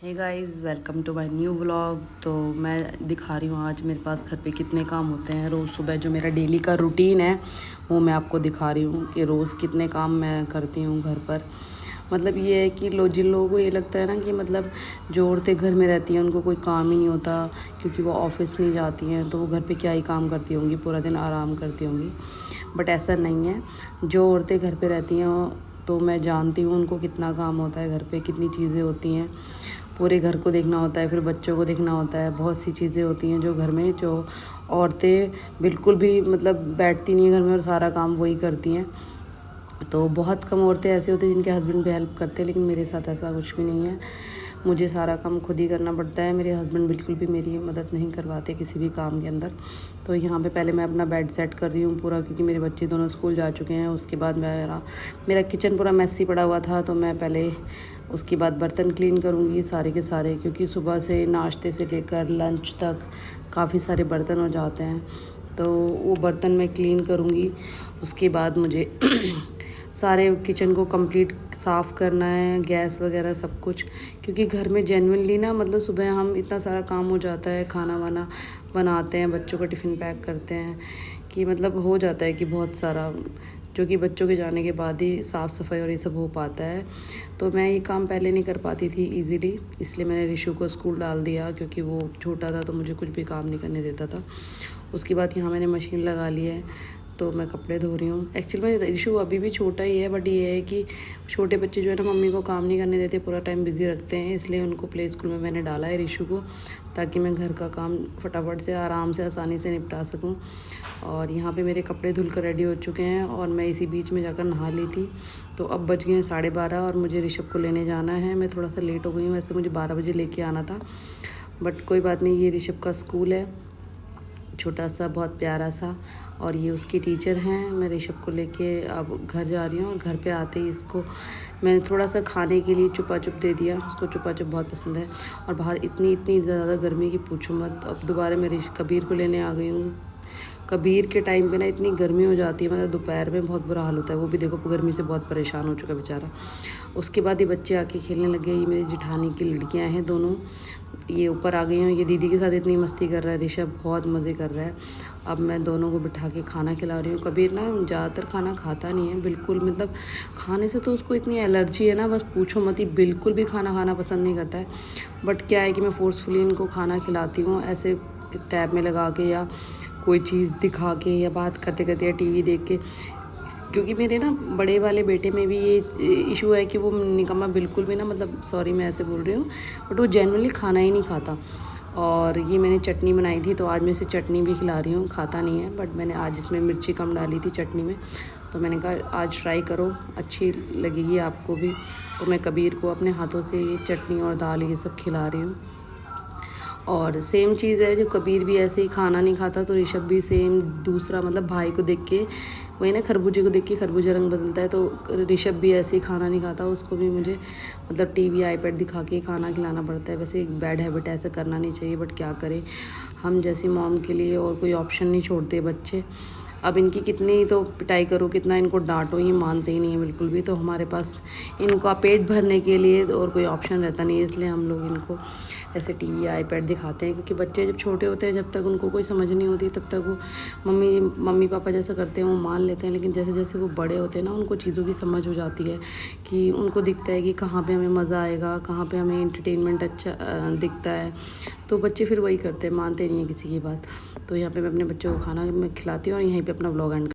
Hey guys, welcome to my new vlog. तो मैं दिखा रही हूँ आज मेरे पास घर पे कितने काम होते हैं। रोज़ सुबह जो मेरा डेली का रूटीन है वो मैं आपको दिखा रही हूँ कि रोज़ कितने काम मैं करती हूँ घर पर। मतलब ये है कि जिन लोगों को ये लगता है ना कि मतलब जो औरतें घर में रहती हैं उनको कोई काम ही नहीं होता क्योंकि वो ऑफिस नहीं जाती हैं, तो वो घर पे क्या ही काम करती होंगी, पूरा दिन आराम करती होंगी। बट ऐसा नहीं है। जो औरतें घर पे रहती हैं तो मैं जानती हूँ उनको कितना काम होता है, घर पे कितनी चीज़ें होती हैं। पूरे घर को देखना होता है, फिर बच्चों को देखना होता है, बहुत सी चीज़ें होती हैं जो घर में जो औरतें बिल्कुल भी मतलब बैठती नहीं है घर में और सारा काम वही करती हैं। तो बहुत कम औरतें ऐसी होती हैं जिनके हस्बैंड भी हेल्प करते हैं, लेकिन मेरे साथ ऐसा कुछ भी नहीं है। मुझे सारा काम खुद ही करना पड़ता है। मेरे हस्बैंड बिल्कुल भी मेरी मदद नहीं करवाते किसी भी काम के अंदर। तो यहाँ पे पहले मैं अपना बेड सेट कर रही हूँ पूरा, क्योंकि मेरे बच्चे दोनों स्कूल जा चुके हैं। उसके बाद मेरा किचन पूरा मैसी पड़ा हुआ था, तो मैं पहले उसके बाद बर्तन क्लीन करूँगी सारे के सारे, क्योंकि सुबह से नाश्ते से लेकर लंच तक काफ़ी सारे बर्तन हो जाते हैं। तो वो बर्तन मैं क्लीन करूँगी। उसके बाद मुझे सारे किचन को कंप्लीट साफ़ करना है, गैस वगैरह सब कुछ, क्योंकि घर में जेन्युइनली ना मतलब सुबह हम इतना सारा काम हो जाता है, खाना वाना बनाते हैं, बच्चों का टिफ़िन पैक करते हैं, कि मतलब हो जाता है कि बहुत सारा, जो कि बच्चों के जाने के बाद ही साफ़ सफाई और ये सब हो पाता है। तो मैं ये काम पहले नहीं कर पाती थी ईज़िली, इसलिए मैंने ऋषु को स्कूल डाल दिया, क्योंकि वो छोटा था तो मुझे कुछ भी काम नहीं करने देता था। उसके बाद यहाँ मैंने मशीन लगा ली है, तो मैं कपड़े धो रही हूँ। एक्चुअली में ऋषु अभी भी छोटा ही है, बट ये है कि छोटे बच्चे जो है ना मम्मी को काम नहीं करने देते, पूरा टाइम बिज़ी रखते हैं, इसलिए उनको प्ले स्कूल में मैंने डाला है ऋषु को, ताकि मैं घर का काम फटाफट से आराम से आसानी से निपटा सकूँ। और यहाँ पे मेरे कपड़े धुल कर रेडी हो चुके हैं और मैं इसी बीच में जाकर नहा ली थी। तो अब बज गए हैं 12:30 और मुझे ऋषभ को लेने जाना है। मैं थोड़ा सा लेट हो गई हूँ, वैसे मुझे 12 बजे लेके आना था, बट कोई बात नहीं। ये ऋषभ का स्कूल है, छोटा सा बहुत प्यारा सा, और ये उसकी टीचर हैं। मैं ऋषभ को लेके अब घर जा रही हूँ, और घर पे आते ही इसको मैंने थोड़ा सा खाने के लिए चुपा चुप दे दिया। उसको चुपा चुप बहुत पसंद है। और बाहर इतनी इतनी ज़्यादा गर्मी की पूछो मत। अब दोबारा मैं कबीर को लेने आ गई हूँ। कबीर के टाइम पे ना इतनी गर्मी हो जाती है, मतलब दोपहर में बहुत बुरा हाल होता है। वो भी देखो गर्मी से बहुत परेशान हो चुका है बेचारा। उसके बाद ये बच्चे आके खेलने लगे। ये मेरी जेठानी की लड़कियां हैं दोनों, ये ऊपर आ गई हैं। ये दीदी के साथ इतनी मस्ती कर रहा है, ऋषभ बहुत मज़े कर रहा है। अब मैं दोनों को बिठा के खाना खिला रही हूँ। कबीर ना ज़्यादातर खाना खाता नहीं है बिल्कुल, मतलब खाने से तो उसको इतनी एलर्जी है ना, बस पूछो मत ही, बिल्कुल भी खाना खाना पसंद नहीं करता है। बट क्या है कि मैं फोर्सफुली इनको खाना खिलाती हूँ, ऐसे टैब में लगा के या कोई चीज़ दिखा के या बात करते करते या टीवी देख के। क्योंकि मेरे ना बड़े वाले बेटे में भी ये इशू है कि वो निकम्मा बिल्कुल भी ना, मतलब सॉरी मैं ऐसे बोल रही हूँ, बट वो जेनरली खाना ही नहीं खाता। और ये मैंने चटनी बनाई थी, तो आज मैं इसे चटनी भी खिला रही हूँ। खाता नहीं है, बट मैंने आज इसमें मिर्ची कम डाली थी चटनी में, तो मैंने कहा आज ट्राई करो, अच्छी लगेगी आपको भी। तो मैं कबीर को अपने हाथों से ये चटनी और दाल ये सब खिला रही हूँ। और सेम चीज़ है, जो कबीर भी ऐसे ही खाना नहीं खाता, तो ऋषभ भी सेम दूसरा, मतलब भाई को देख के, वही ना खरबूजे को देख के खरबूजा रंग बदलता है, तो ऋषभ भी ऐसे ही खाना नहीं खाता। उसको भी मुझे मतलब टीवी आईपैड दिखा के खाना खिलाना पड़ता है। वैसे एक बैड हैबिट है, ऐसा करना नहीं चाहिए, बट क्या करें, हम जैसी मॉम के लिए और कोई ऑप्शन नहीं छोड़ते बच्चे। अब इनकी कितनी तो पिटाई करो, कितना इनको डांटो, ये मानते ही नहीं है बिल्कुल भी। तो हमारे पास इनका पेट भरने के लिए और कोई ऑप्शन रहता नहीं है, इसलिए हम लोग इनको ऐसे टीवी आईपैड दिखाते हैं। क्योंकि बच्चे जब छोटे होते हैं, जब तक उनको कोई समझ नहीं होती, तब तक वो मम्मी पापा जैसा करते हैं वो मान लेते हैं। लेकिन जैसे जैसे वो बड़े होते हैं ना, उनको चीज़ों की समझ हो जाती है, कि उनको दिखता है कि कहाँ पे हमें मज़ा आएगा, कहाँ पे हमें एंटरटेनमेंट अच्छा दिखता है। तो बच्चे फिर वही करते हैं, मानते नहीं हैं किसी की बात। तो यहाँ पे मैं अपने बच्चों को खाना मैं खिलाती हूँ और यहीं पे अपना व्लॉग एंड